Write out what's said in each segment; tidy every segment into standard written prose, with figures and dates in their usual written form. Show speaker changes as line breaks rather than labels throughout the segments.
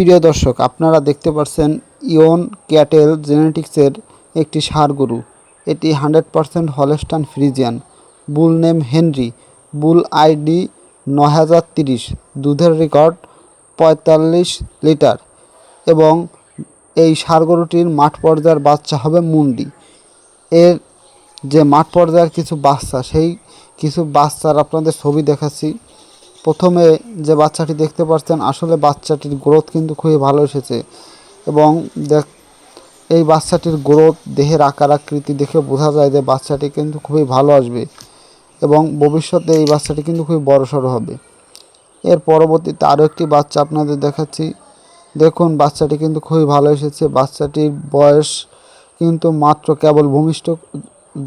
প্রিয় দর্শক, আপনারা দেখতে পাচ্ছেন ইওন ক্যাটেল জেনেটিক্সের একটি ষাঁড় গরু। এটি 100% হলস্টাইন ফ্রিজিয়ান, বুল নেম হেনরি, বুল আইডি 9030, দুধের রেকর্ড 45 লিটার এবং এই ষাঁড় গরুটির মাঠ পর্যায়ের বাচ্চা হবে মুন্ডি। এর যে মাঠ পর্যায়ের কিছু বাচ্চা, সেই কিছু বাচ্চার আপনাদের ছবি দেখাচ্ছি। প্রথমে যে বাচ্চাটি দেখতে পাচ্ছেন, আসলে বাচ্চাটির গ্রোথ কিন্তু খুবই ভালো এসেছে এবং এই বাচ্চাটির গ্রোথ, দেহের আকার আকৃতি দেখে বোঝা যায় যে বাচ্চাটি কিন্তু খুবই ভালো আসবে এবং ভবিষ্যতে এই বাচ্চাটি কিন্তু খুবই বড়সড় হবে। এর পরবর্তীতে আরও একটি বাচ্চা আপনাদের দেখাচ্ছি। দেখুন, বাচ্চাটি কিন্তু খুবই ভালো এসেছে। বাচ্চাটির বয়স কিন্তু মাত্র কেবল ভূমিষ্ঠ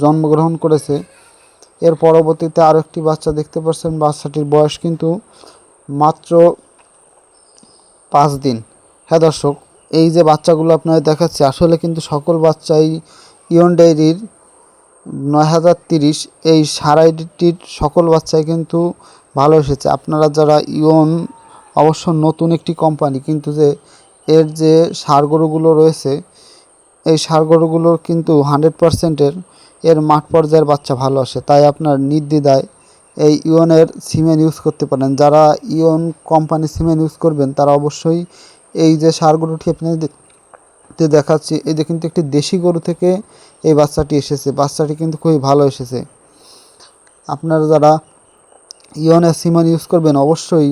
জন্মগ্রহণ করেছে। এর পরবর্তীতে আরও একটি বাচ্চা দেখতে পাচ্ছেন, বাচ্চাটির বয়স কিন্তু মাত্র 5 দিন। হ্যাঁ দর্শক, এই যে বাচ্চাগুলো আপনাদের দেখাচ্ছে, আসলে কিন্তু সকল বাচ্চাই ইওন ডেইরির 9030 এই ষাঁড়টির সকল বাচ্চাই কিন্তু ভালো এসেছে। আপনারা যারা ইওন, অবশ্য নতুন একটি কোম্পানি, কিন্তু যে এর যে ষাঁড় গরুগুলো রয়েছে, এই ষাঁড় গরুগুলোর কিন্তু 100%-এর এর মাঠ পর্যায়ের বাচ্চা ভালো আসে। তাই আপনার নির্দ্বিধায় এই ইওনের সিমেন্ট ইউজ করতে পারেন। যারা ইওন কোম্পানি সিমেন্ট ইউজ করবেন, তারা অবশ্যই এই যে ষাঁড় গরুটি আপনাদের দেখাচ্ছি, এই যে কিন্তু একটি দেশি গরু থেকে এই বাচ্চাটি এসেছে। বাচ্চাটি কিন্তু খুবই ভালো এসেছে। আপনারা যারা ইওনের সিমেন্ট ইউজ করবেন, অবশ্যই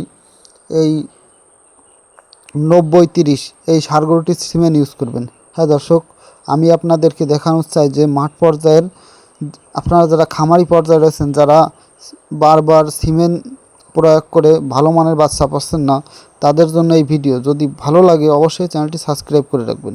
এই 9030 এই ষাঁড় গরুটির সিমেন্ট ইউজ করবেন। হ্যাঁ দর্শক, আমি আপনাদেরকে দেখানো চাই যে মাঠ পর্যায়ের, আপনারা যারা খামারি পর্যায়ে রয়েছেন, যারা বারবার সিমেন্ট প্রয়োগ করে ভালো মানের বাচ্চা পাচ্ছেন না, তাদের জন্য এই ভিডিও। যদি ভালো লাগে অবশ্যই চ্যানেলটি সাবস্ক্রাইব করে রাখবেন।